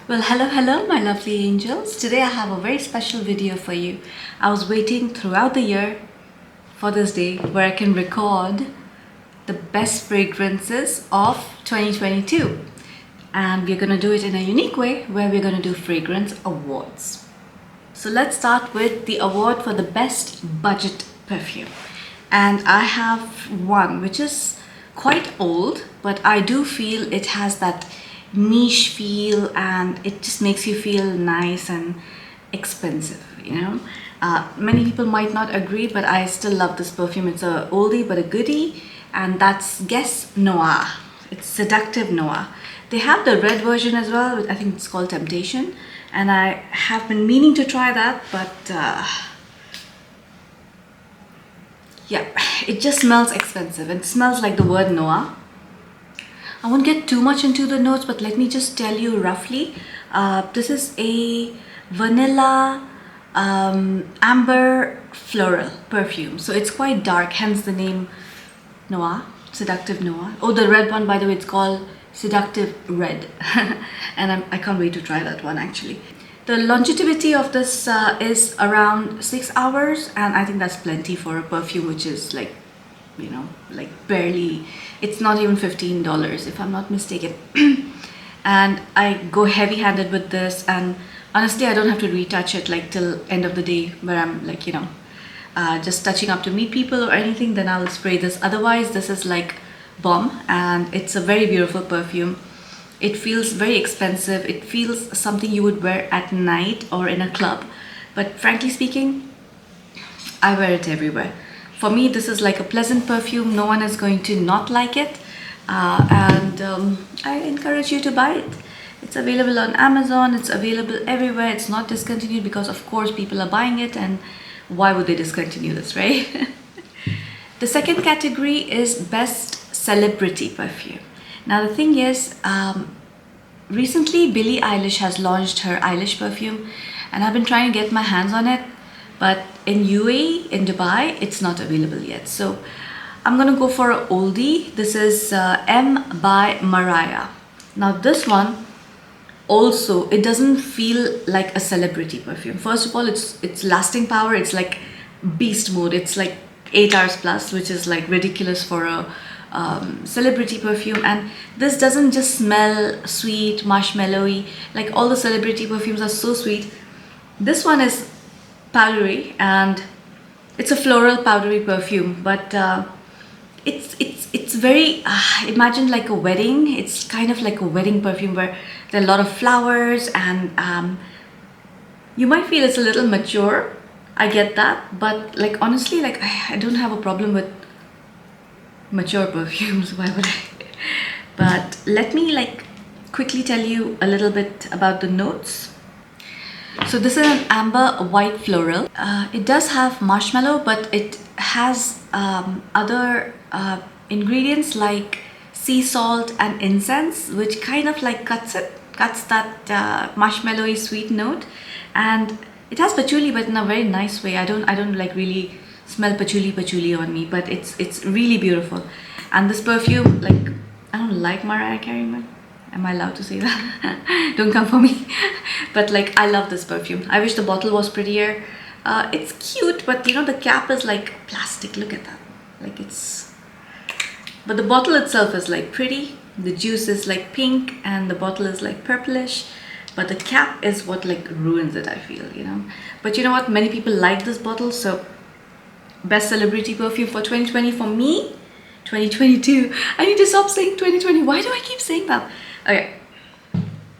Well, hello, my lovely angels. Today I have a very special video for you. I was waiting throughout the year for this day where I can record the best fragrances of 2022. And we're going to do it in a unique way where we're going to do fragrance awards. So let's start with the award for the best budget perfume. And I have one which is quite old, but I do feel it has that niche feel and it just makes you feel nice and expensive, you know. Many people might not agree, but I still love this perfume. It's a oldie but a goodie, and that's Guess Noir. It's Seductive Noir. They have the red version as well. I think it's called Temptation, and I have been meaning to try that, but yeah, it just smells expensive. It smells like the word Noir. I won't get too much into the notes, but let me just tell you roughly. This is a vanilla amber floral perfume. So it's quite dark, hence the name Noir, Seductive Noir. Oh, the red one, by the way, it's called Seductive Red. And I can't wait to try that one actually. The longevity of this is around 6 hours, and I think that's plenty for a perfume which is like, you know, like barely, it's not even $15 if I'm not mistaken. And I go heavy-handed with this, and honestly I don't have to retouch it like till end of the day where I'm like, you know, just touching up to meet people or anything, then I'll spray this. Otherwise this is like bomb, and it's a very beautiful perfume. It feels very expensive. It feels something you would wear at night or in a club, but frankly speaking, I wear it everywhere. For me, this is like a pleasant perfume. No one is going to not like it. And I encourage you to buy it. It's available on Amazon. It's available everywhere. It's not discontinued because, of course, people are buying it. And why would they discontinue this, right? The second category is Best Celebrity Perfume. Now, the thing is, recently Billie Eilish has launched her Eilish perfume. And I've been trying to get my hands on it. But in UAE, in Dubai, it's not available yet. So I'm gonna go for an oldie. This is M by Mariah. Now this one also, it doesn't feel like a celebrity perfume. First of all, it's lasting power. It's like beast mode. It's like 8 hours plus, which is like ridiculous for a celebrity perfume. And this doesn't just smell sweet, marshmallowy. Like all the celebrity perfumes are so sweet. This one is powdery, and it's a floral powdery perfume, but it's very imagine like a wedding. It's kind of like a wedding perfume where there are a lot of flowers, and you might feel it's a little mature. I get that, but like honestly, like I don't have a problem with mature perfumes. Why would I? But let me like quickly tell you a little bit about the notes. So this is an amber white floral. It does have marshmallow, but it has other ingredients like sea salt and incense, which kind of like cuts that marshmallowy sweet note. And it has patchouli, but in a very nice way. I don't like really smell patchouli on me, but it's really beautiful. And this perfume, like, I don't like Mariah Carey, man. Am I allowed to say that? Don't come for me. But like, I love this perfume. I wish the bottle was prettier. It's cute, but you know, the cap is like plastic. Look at that. Like it's... But the bottle itself is like pretty. The juice is like pink and the bottle is like purplish. But the cap is what like ruins it, I feel, you know. But you know what? Many people like this bottle. So best celebrity perfume for 2020 for me. 2022. I need to stop saying 2020. Why do I keep saying that? Okay,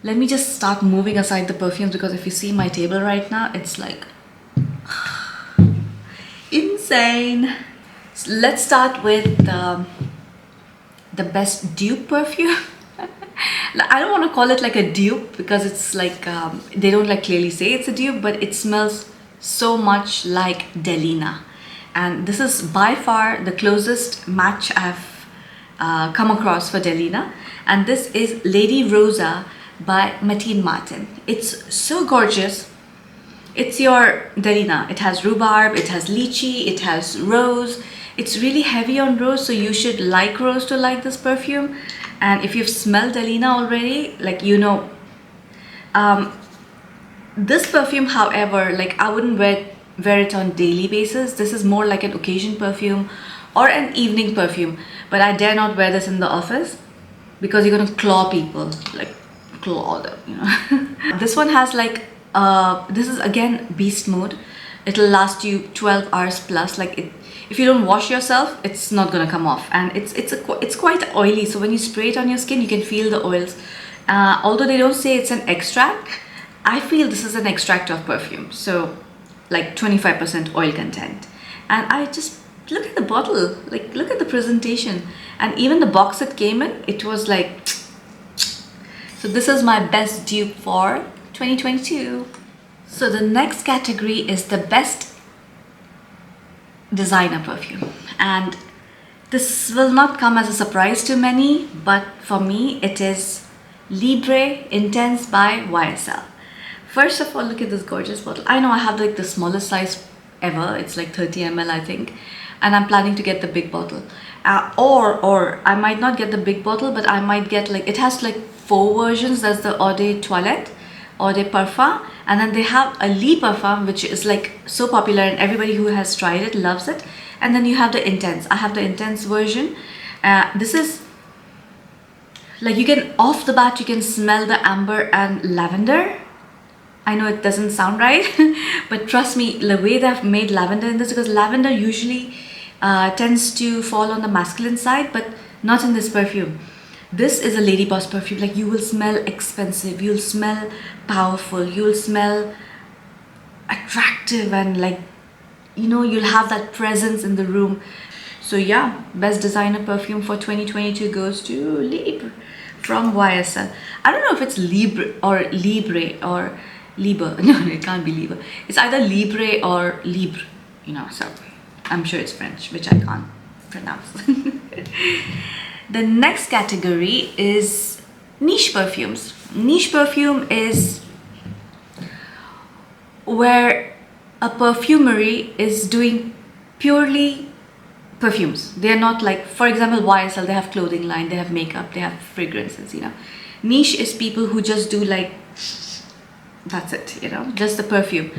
let me just start moving aside the perfumes, because if you see my table right now, it's like insane. So let's start with the best dupe perfume. I don't want to call it like a dupe because it's like they don't like clearly say it's a dupe, but it smells so much like Delina. And this is by far the closest match I've come across for Delina. And this is Lady Rosa by Mateen Martin. It's so gorgeous. It's your Delina. It has rhubarb, it has lychee, it has rose. It's really heavy on rose, so you should like rose to like this perfume. And if you've smelled Delina already, like, you know, This perfume, however, like I wouldn't wear it on daily basis. This is more like an occasion perfume or an evening perfume. But I dare not wear this in the office because you're gonna claw people, like claw them, you know. This one has like this is again beast mode. It'll last you 12 hours plus. Like if you don't wash yourself, it's not gonna come off, and it's quite oily. So when you spray it on your skin, you can feel the oils. Although they don't say it's an extract, I feel this is an extract of perfume. So like 25% oil content, and I just look at the bottle, like look at the presentation, and even the box it came in, it was like. So this is my best dupe for 2022. So the next category is the best designer perfume, and this will not come as a surprise to many, but for me it is Libre Intense by YSL. First of all, look at this gorgeous bottle. I know I have like the smallest size ever. It's like 30 ml, I think, and I'm planning to get the big bottle. Or I might not get the big bottle, but I might get like, it has like 4 versions. There's the Eau de Toilette, Eau de Parfum, and then they have a Lit Parfum, which is like so popular and everybody who has tried it loves it. And then you have the Intense. I have the Intense version. This is like, you can, off the bat, you can smell the amber and lavender. I know it doesn't sound right, but trust me, the way they've made lavender in this, because lavender usually tends to fall on the masculine side, but not in this perfume. This is a lady boss perfume. Like, you will smell expensive, you'll smell powerful, you'll smell attractive, and like, you know, you'll have that presence in the room. So yeah, best designer perfume for 2022 goes to Libre from YSL. I don't know if it's Libre or Libre. No, it can't be Libre. It's either Libre or Libre, you know, so I'm sure it's French, which I can't pronounce. The next category is niche perfumes. Niche perfume is where a perfumery is doing purely perfumes. They are not like, for example, YSL, they have clothing line, they have makeup, they have fragrances, you know. Niche is people who just do like, that's it, you know, just the perfume.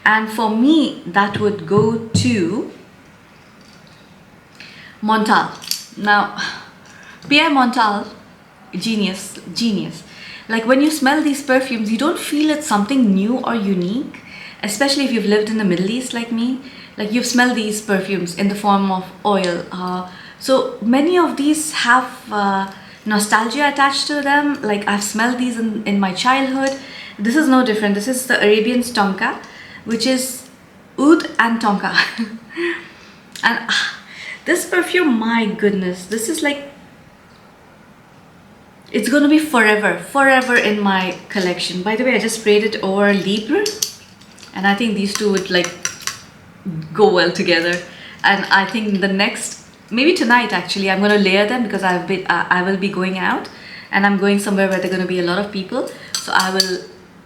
And for me, that would go to Montal. Now, Pierre Montal, genius. Like, when you smell these perfumes, you don't feel it's something new or unique, especially if you've lived in the Middle East like me. Like, you've smelled these perfumes in the form of oil. So many of these have nostalgia attached to them. Like, I've smelled these in my childhood. This is no different. This is the Arabian Tonka, which is oud and tonka. And this perfume, my goodness, this is like, it's gonna be forever in my collection. By the way, I just sprayed it over Libre, and I think these two would like go well together. And I think the next, maybe tonight actually, I'm gonna layer them, because I will be going out, and I'm going somewhere where there are gonna be a lot of people. So I will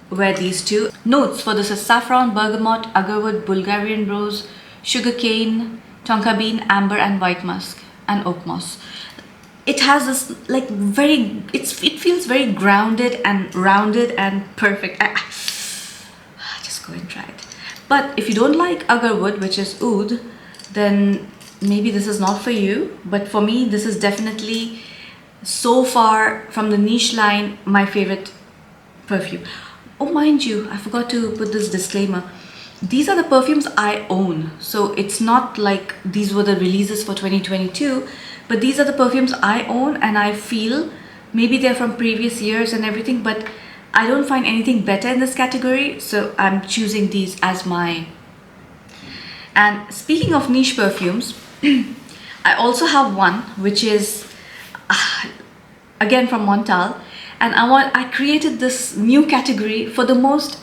wear these two. Notes for this is saffron, bergamot, agarwood, Bulgarian rose, sugarcane, tonka bean, amber, and white musk, and oak moss. It has this like it feels very grounded and rounded and perfect. Just go and try it. But if you don't like agarwood, which is oud, then maybe this is not for you. But for me, this is definitely, so far from the niche line, my favorite perfume. Oh, mind you, I forgot to put this disclaimer. These are the perfumes I own. So it's not like these were the releases for 2022, but these are the perfumes I own, and I feel maybe they're from previous years and everything, but I don't find anything better in this category. So I'm choosing these as my. And speaking of niche perfumes, I also have one which is again from Montal, and I created this new category for the most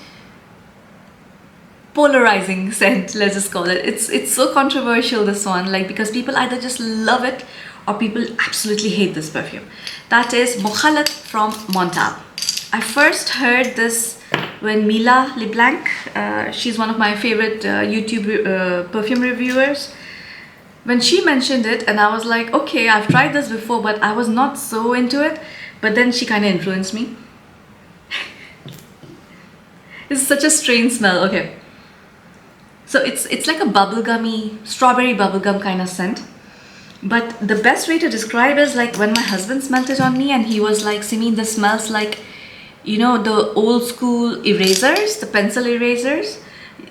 polarizing scent, let's just call it. It's so controversial, this one, like, because people either just love it or people absolutely hate this perfume. That is Mokhalat from Montal. I first heard this when Mila LeBlanc, she's one of my favorite YouTube perfume reviewers, when she mentioned it, and I was like, okay, I've tried this before, but I was not so into it. But then she kind of influenced me. It's such a strange smell. Okay. So it's like a bubblegummy, strawberry bubblegum kind of scent. But the best way to describe is like when my husband smelled it on me and he was like, Simi, this smells like, you know, the old school erasers, the pencil erasers.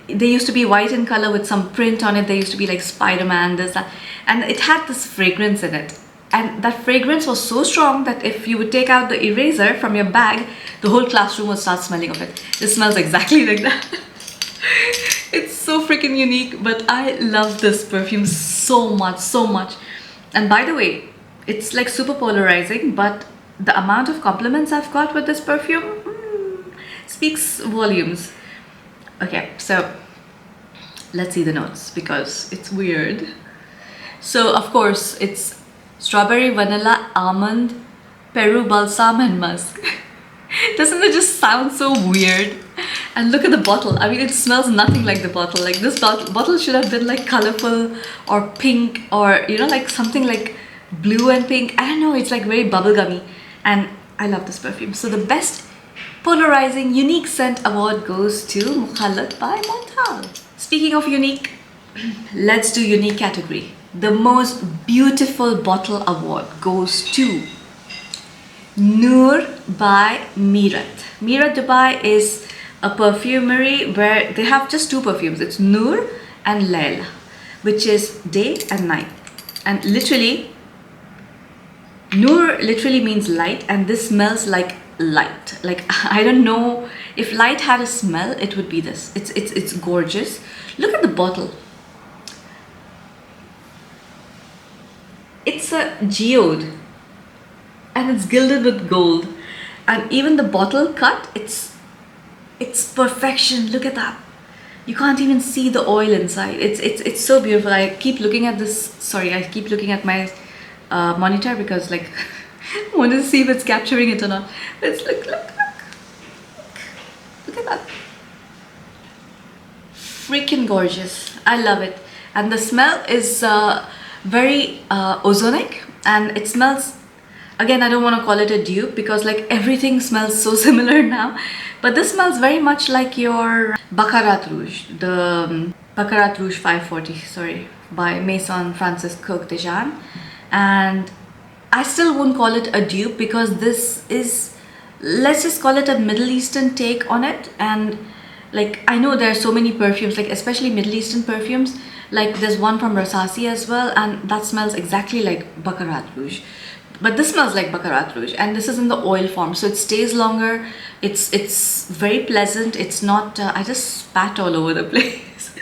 They used to be white in color with some print on it. They used to be like Spider-Man, this, that. And it had this fragrance in it. And that fragrance was so strong that if you would take out the eraser from your bag, the whole classroom would start smelling of it. It smells exactly like that. It's so freaking unique, but I love this perfume so much, so much. And by the way, it's like super polarizing, but the amount of compliments I've got with this perfume speaks volumes. Okay, so let's see the notes because it's weird. So of course, it's strawberry, vanilla, almond, Peru balsam and musk. Doesn't it just sound so weird? And look at the bottle. I mean, it smells nothing like the bottle. Like this bottle should have been like colorful or pink or, you know, like something like blue and pink. I don't know, it's like very bubblegummy. And I love this perfume. So the best polarizing unique scent award goes to Mukhallat by Montal. Speaking of unique, let's do unique category. The most beautiful bottle award goes to Noor by Meerut. Meerut Dubai is a perfumery where they have just two perfumes. It's Noor and Layla, which is day and night. And literally, Noor literally means light, and this smells like light. Like, I don't know, if light had a smell, it would be this. It's gorgeous. Look at the bottle. It's a geode and it's gilded with gold, and even the bottle cut, it's perfection. Look at that. You can't even see the oil inside. It's so beautiful. I keep looking at this. Sorry, I keep looking at my monitor because like I want to see if it's capturing it or not. But it's look at that. Freaking gorgeous. I love it. And the smell is very ozonic, and it smells, again, I don't want to call it a dupe because like everything smells so similar now, but this smells very much like your Baccarat Rouge, the Baccarat Rouge 540, sorry, by Maison Francis Coq de Jean. And I still won't call it a dupe because this is, let's just call it a Middle Eastern take on it. And like, I know there are so many perfumes, like especially Middle Eastern perfumes, like there's one from Rasasi as well, and that smells exactly like Baccarat Rouge. But this smells like Baccarat Rouge, and this is in the oil form, so it stays longer. It's very pleasant. It's not, I just spat all over the place.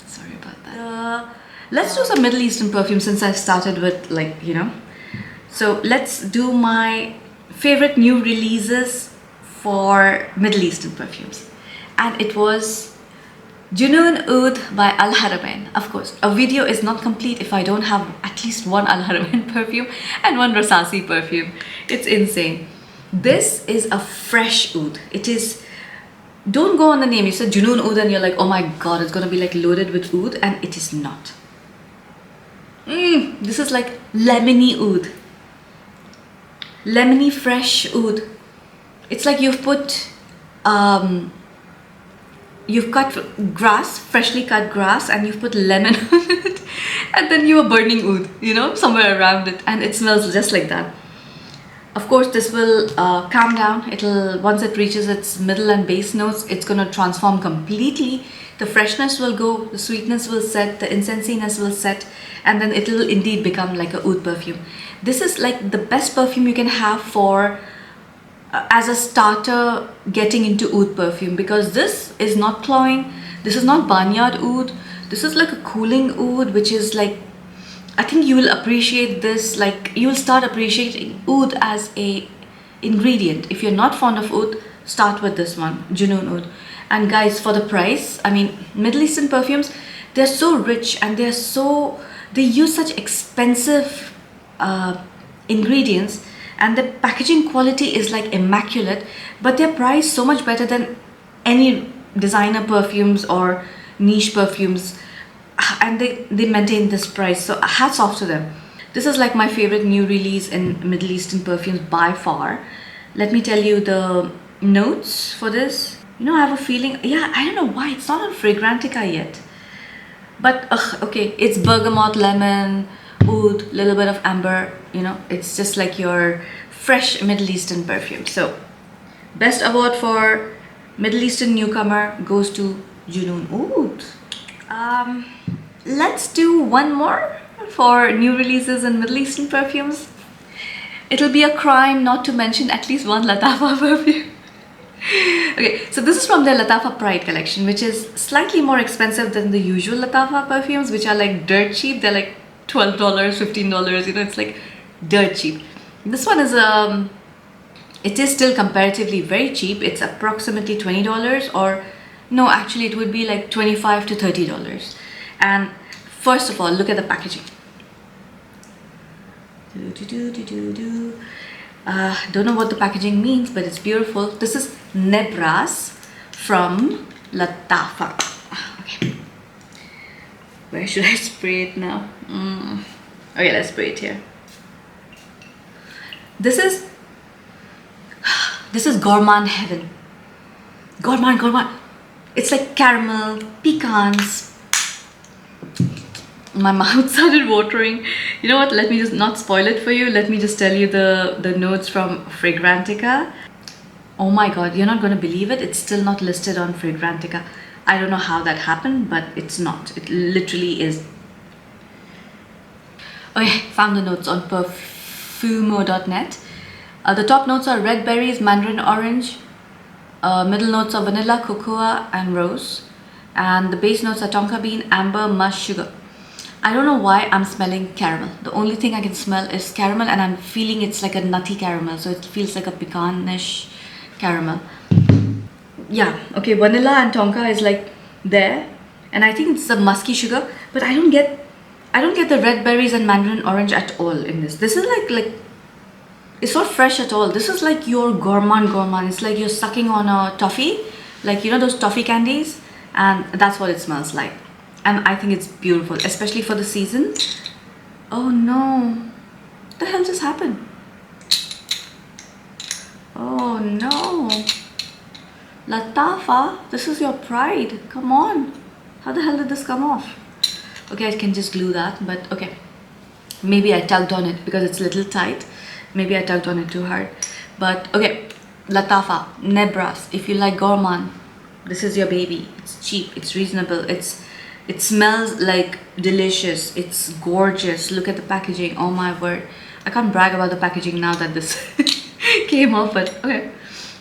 Sorry about that. Let's do some Middle Eastern perfume since I started with, like, you know. So let's do my favorite new releases for Middle Eastern perfumes. And it was Junoon Oud by Al Haramain. Of course, a video is not complete if I don't have at least one Al Haramain perfume and one Rasasi perfume. It's insane. This is a fresh oud. It is, don't go on the name. You said Junoon Oud and you're like, oh my god, it's gonna be like loaded with oud, and it is not. This is like lemony oud. Lemony fresh oud. It's like you've put you've cut grass, freshly cut grass, and you've put lemon on it, and then you are burning oud, you know, somewhere around it, and it smells just like that. Of course, this will calm down. It'll, once it reaches its middle and base notes, it's gonna transform completely. The freshness will go, the sweetness will set, the incensiness will set, and then it'll indeed become like a oud perfume. This is like the best perfume you can have for as a starter getting into oud perfume, because this is not cloying, this is not barnyard oud, this is like a cooling oud, which is like, I think you will appreciate this, like you will start appreciating oud as a ingredient. If you're not fond of oud, start with this one, Junoon Oud. And guys, for the price, I mean, Middle Eastern perfumes, they're so rich and they're so, they use such expensive ingredients, and the packaging quality is like immaculate, but they're priced so much better than any designer perfumes or niche perfumes, and they maintain this price, so hats off to them. This is like my favorite new release in Middle Eastern perfumes by far. Let me tell you, the notes for this. You know, I have a feeling, yeah, I don't know why it's not on Fragrantica yet. But okay, it's bergamot, lemon, oud, little bit of amber. You know, it's just like your fresh Middle Eastern perfume. So, best award for Middle Eastern newcomer goes to Junoon Oud. Let's do one more for new releases in Middle Eastern perfumes. It'll be a crime not to mention at least one Latafa perfume. Okay, so this is from their Latafa Pride collection, which is slightly more expensive than the usual Latafa perfumes, which are like dirt cheap. They're like $12, $15, you know, it's like dirt cheap. This one is it is still comparatively very cheap. It's approximately $20, or no, actually it would be like $25 to $30. And first of all, look at the packaging. Don't know what the packaging means, but it's beautiful. This is Nebras from Latafa. Okay, where should I spray it now? Okay, let's spray it here. This is Gourmand heaven. Gourmand. It's like caramel, pecans. My mouth started watering. You know what, let me just not spoil it for you. Let me just tell you the notes from Fragrantica. Oh my god, you're not going to believe it. It's still not listed on Fragrantica. I don't know how that happened, but it's not. It literally is. Okay, found the notes on perfumo.net. The top notes are red berries, mandarin orange. Middle notes are vanilla, cocoa, and rose. And the base notes are tonka bean, amber, musk, sugar. I don't know why I'm smelling caramel. The only thing I can smell is caramel, and I'm feeling it's like a nutty caramel, so it feels like a pecan-ish caramel. Yeah, okay, vanilla and tonka is like there, and I think it's a musky sugar, but I don't get the red berries and mandarin orange at all in this. This is like it's not fresh at all. This is like your gourmand. It's like you're sucking on a toffee, like, you know, those toffee candies, and that's what it smells like. And I think it's beautiful, especially for the season. Oh no, what the hell just happened? Oh no, Latafa, this is your pride, come on. How the hell did this come off? Okay, I can just glue that, but okay. Maybe I tugged on it because it's a little tight. Maybe I tugged on it too hard. But okay, Latafa, Nebras, if you like Gourmand, this is your baby. It's cheap, it's reasonable, it smells like delicious, it's gorgeous. Look at the packaging, oh my word. I can't brag about the packaging now that this came off, but okay.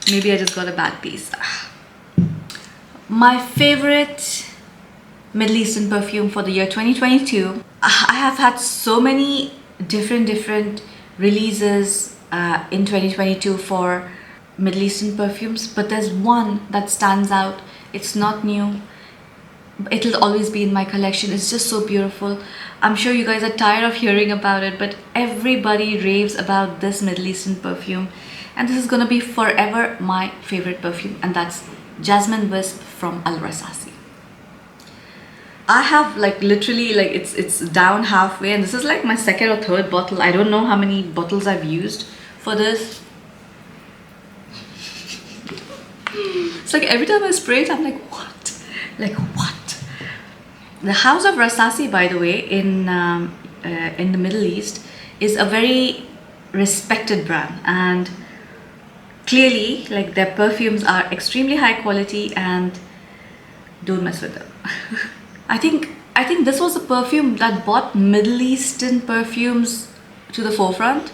Maybe I just got a bad piece. My favorite Middle Eastern perfume for the year 2022. I have had so many different releases in 2022 for Middle Eastern perfumes, but there's one that stands out. It's not new. It'll always be in my collection. It's just so beautiful. I'm sure you guys are tired of hearing about it, but everybody raves about this Middle Eastern perfume, and this is gonna be forever my favorite perfume, and that's Jasmine Wisp from Al Rasasi. I have like literally like it's down halfway, and this is like my second or third bottle. I don't know how many bottles I've used for this. It's like every time I spray it, I'm like, what? Like what? The House of Rasasi, by the way, in the Middle East, is a very respected brand, and clearly, like, their perfumes are extremely high quality, and don't mess with them. I think this was a perfume that brought Middle Eastern perfumes to the forefront.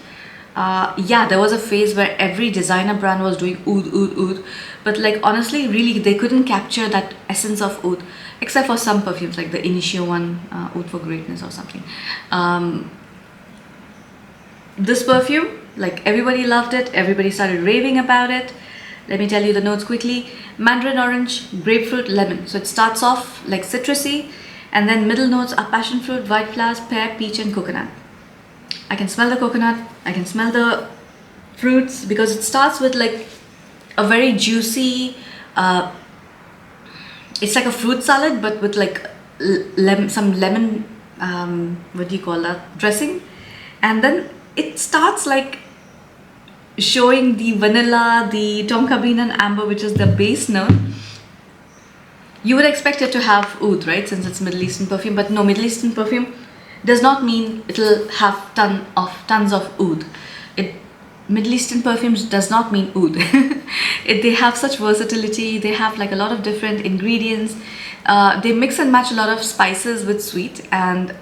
Yeah, there was a phase where every designer brand was doing oud, but like honestly, really, they couldn't capture that essence of oud, except for some perfumes like the Initio one, Oud for Greatness or something. This perfume, like, everybody loved it, everybody started raving about it. Let me tell you the notes quickly. Mandarin orange, grapefruit, lemon. So it starts off like citrusy, and then middle notes are passion fruit, white flowers, pear, peach, and coconut. I can smell the coconut, I can smell the fruits, because it starts with like a very juicy, it's like a fruit salad, but with like some lemon, what do you call that, dressing. And then it starts like showing the vanilla, the tonka bean and amber, which is the base note. You would expect it to have oud, right, since it's Middle Eastern perfume, but no, Middle Eastern perfume does not mean it'll have tons of oud. Middle Eastern perfumes does not mean oud. They have such versatility. They have like a lot of different ingredients. They mix and match a lot of spices with sweet, and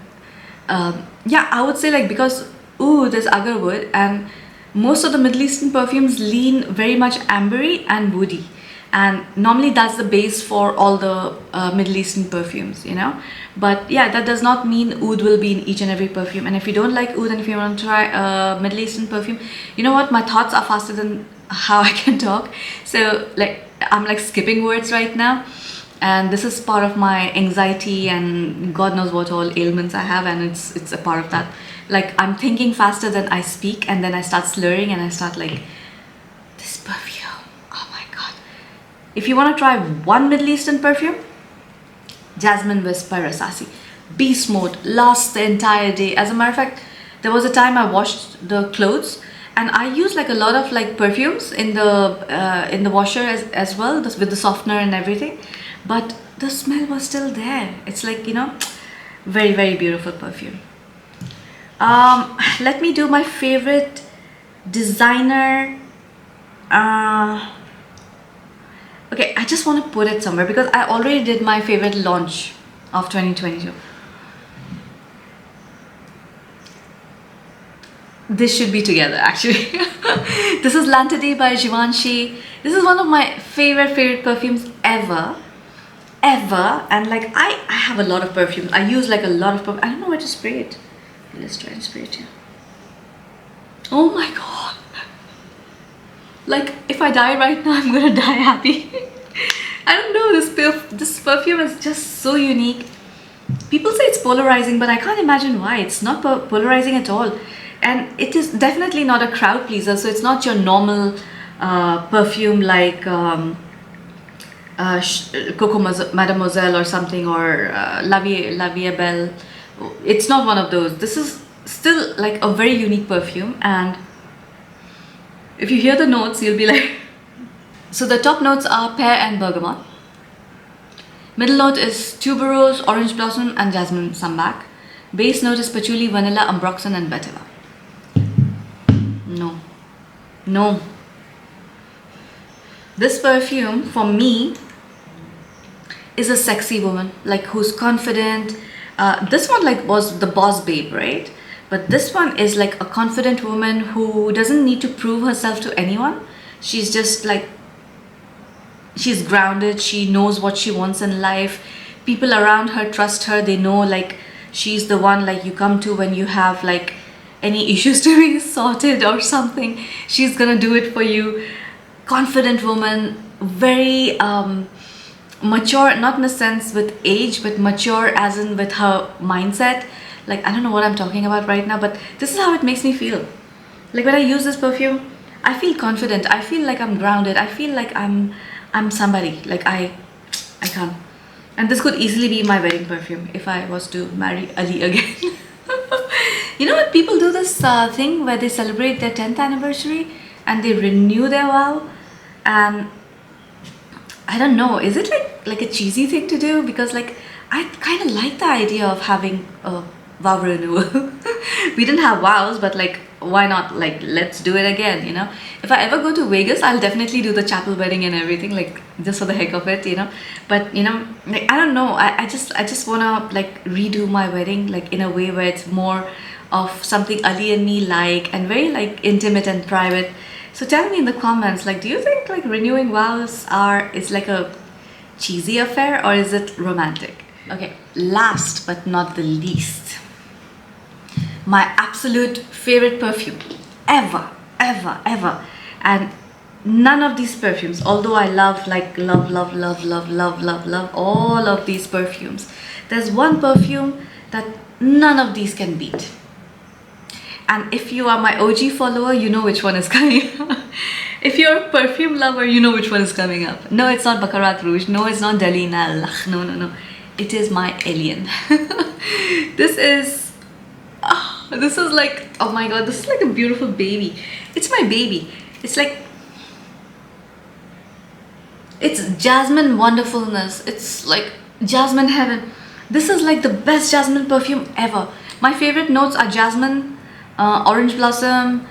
yeah, I would say like because oud is agarwood, and most of the Middle Eastern perfumes lean very much ambery and woody, and normally that's the base for all the Middle Eastern perfumes, you know. But yeah, that does not mean oud will be in each and every perfume. And if you don't like oud and if you want to try Middle Eastern perfume, you know what, my thoughts are faster than how I can talk, so like I'm like skipping words right now, and this is part of my anxiety and God knows what all ailments I have, and it's a part of that. Like I'm thinking faster than I speak, and then I start slurring and I start like, this perfume, oh my god. If you want to try one Middle Eastern perfume, Jasmine Wisp by Rasasi. Beast mode, lasts the entire day. As a matter of fact, there was a time I washed the clothes, and I used like a lot of like perfumes in the washer as well, with the softener and everything, but the smell was still there. It's like, you know, very, very beautiful perfume. Let me do my favorite designer. Okay, I just want to put it somewhere because I already did my favorite launch of 2022. This should be together actually. This is Lantade by Givenchy. This is one of my favorite perfumes ever. And like I have a lot of perfumes. I use like a lot of perfume. I don't know where to spray it. Let's try and spray it here. Oh my god. Like if I die right now, I'm gonna die happy. I don't know, this perfume is just so unique. People say it's polarizing, but I can't imagine why. It's not polarizing at all. And it is definitely not a crowd pleaser, so it's not your normal perfume like Coco Mademoiselle or something, or La Vie Belle. It's not one of those. This is still like a very unique perfume, and if you hear the notes, you'll be like... So the top notes are pear and bergamot. Middle note is tuberose, orange blossom and jasmine sambac. Base note is patchouli, vanilla, ambroxan and vetiver. No. This perfume, for me, is a sexy woman, like who's confident. This one like was the boss babe, right? But this one is like a confident woman who doesn't need to prove herself to anyone. She's just like, she's grounded. She knows what she wants in life. People around her trust her. They know like she's the one like you come to when you have like any issues to be sorted or something. She's gonna do it for you. Confident woman, very mature, not in a sense with age, but mature as in with her mindset. Like, I don't know what I'm talking about right now, but this is how it makes me feel. Like when I use this perfume, I feel confident. I feel like I'm grounded. I feel like I'm somebody. Like I can't. And this could easily be my wedding perfume if I was to marry Ali again. You know what? People do this thing where they celebrate their 10th anniversary and they renew their vow. And I don't know, is it like a cheesy thing to do? Because like I kind of like the idea of having a vow renewal. We didn't have vows, but like why not, like let's do it again, you know. If I ever go to Vegas, I'll definitely do the chapel wedding and everything, like just for the heck of it, you know. But you know, like I don't know, I just wanna like redo my wedding like in a way where it's more of something Ali and me like, and very like intimate and private. So tell me in the comments, like do you think like renewing vows is like a cheesy affair or is it romantic? Okay, last but not the least, my absolute favorite perfume ever, and none of these perfumes, although I love all of these perfumes, there's one perfume that none of these can beat. And if you are my OG follower, you know which one is coming up. If you're a perfume lover, you know which one is coming up. No, it's not Baccarat Rouge. No, it's not Dali Nal. No. It is my alien. This is like, oh my god, this is like a beautiful baby. It's my baby. It's like, it's jasmine wonderfulness. It's like jasmine heaven. This is like the best jasmine perfume ever. My favorite notes are jasmine, orange blossom,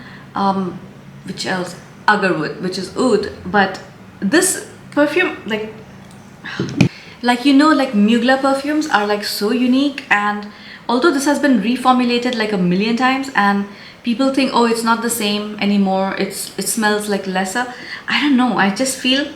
which else? Agarwood, which is oud. But this perfume, like you know, like Mugler perfumes are like so unique, and although this has been reformulated like a million times and people think, oh, it's not the same anymore, it smells like lesser. I don't know, I just feel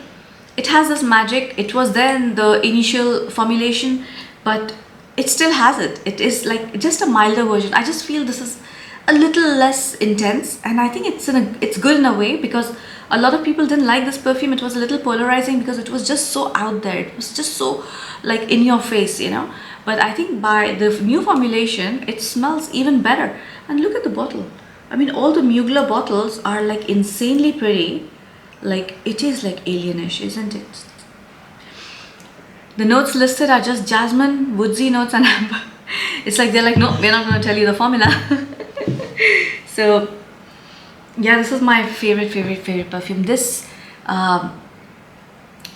it has this magic. It was there in the initial formulation, but it still has it. It is like just a milder version. I just feel this is a little less intense, and I think it's good in a way, because a lot of people didn't like this perfume. It was a little polarizing because it was just so out there. It was just so like in your face, you know. But I think by the new formulation, it smells even better. And look at the bottle. I mean, all the Mugler bottles are like insanely pretty. Like, it is like alienish, isn't it? The notes listed are just jasmine, woodsy notes, and amber. It's like they're like, no, we're not going to tell you the formula. So yeah, this is my favorite perfume. This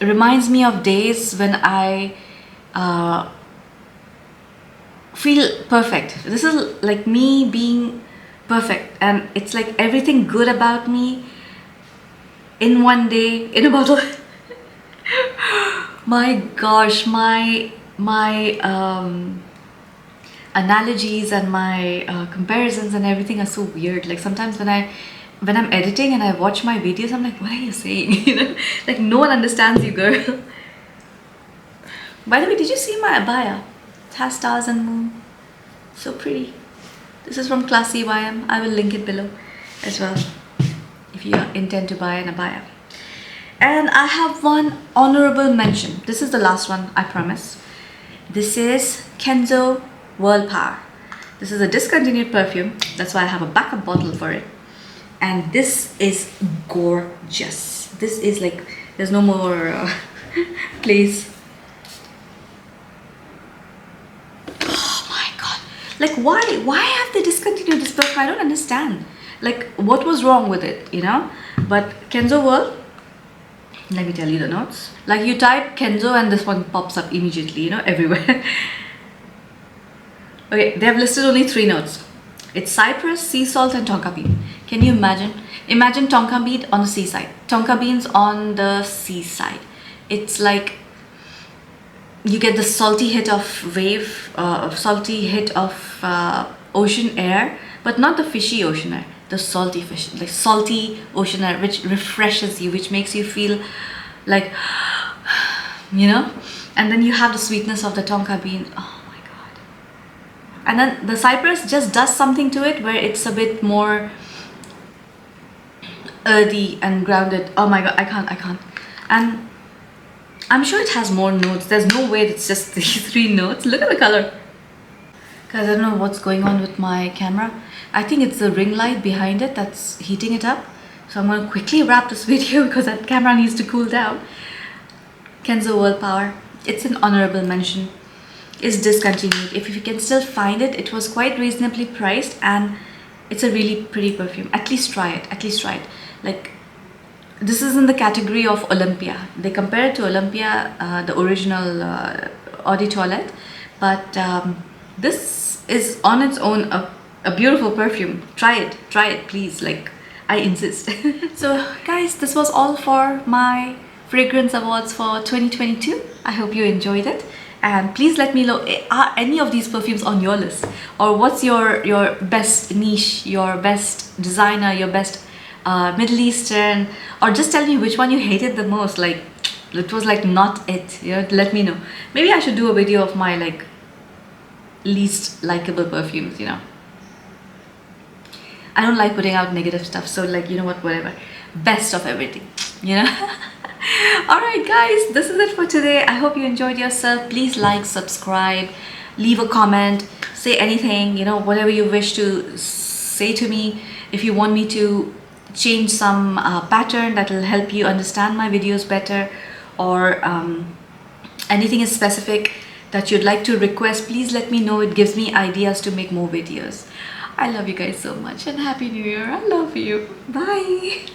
reminds me of days when I feel perfect. This is like me being perfect, and it's like everything good about me in one day in a bottle. My gosh, my analogies and my comparisons and everything are so weird. Like sometimes when I'm editing and I watch my videos, I'm like, what are you saying? You know, like no one understands you, girl. By the way, did you see my abaya? It has stars and moon. So pretty. This is from Classy YM. I will link it below as well if you intend to buy an abaya. And I have one honorable mention. This is the last one, I promise. This is Kenzo World Power. This is a discontinued perfume. That's why I have a backup bottle for it. And this is gorgeous. This is like, there's no more place. Oh my god. Like why have they discontinued this perfume? I don't understand. Like what was wrong with it, you know? But Kenzo World, let me tell you the notes. Like you type Kenzo and this one pops up immediately, you know, everywhere. Okay, they have listed only 3 notes. It's cypress, sea salt, and tonka bean. Can you imagine? Imagine tonka bean on the seaside. Tonka beans on the seaside. It's like you get the salty hit of wave, salty hit of ocean air, but not the fishy ocean air. The salty fish, like salty ocean air, which refreshes you, which makes you feel like, you know. And then you have the sweetness of the tonka bean. Oh my god. And then the cypress just does something to it where it's a bit more earthy and grounded. Oh my god, I can't. And I'm sure it has more notes. There's no way it's just these 3 notes. Look at the color. Guys, I don't know what's going on with my camera. I think it's the ring light behind it that's heating it up. So I'm going to quickly wrap this video because that camera needs to cool down. Kenzo World Power. It's an honorable mention. It's discontinued. If you can still find it, it was quite reasonably priced and it's a really pretty perfume. At least try it. At least try it. Like, this is in the category of Olympia. They compare it to Olympia, the original Eau de Toilette. But this is on its own a beautiful perfume. Try it please, like I insist. So guys, this was all for my fragrance awards for 2022. I hope you enjoyed it, and please let me know, are any of these perfumes on your list, or what's your best niche, your best designer, your best Middle Eastern, or just tell me which one you hated the most. Like it was like not it, you know. Let me know. Maybe I should do a video of my like least likable perfumes, you know. I don't like putting out negative stuff, so like, you know what, whatever. Best of everything, you know. Alright guys, this is it for today. I hope you enjoyed yourself. Please like, subscribe, leave a comment, say anything, you know, whatever you wish to say to me. If you want me to change some pattern that will help you understand my videos better, or anything is specific that you'd like to request, please let me know. It gives me ideas to make more videos. I love you guys so much and Happy New Year. I love you. Bye.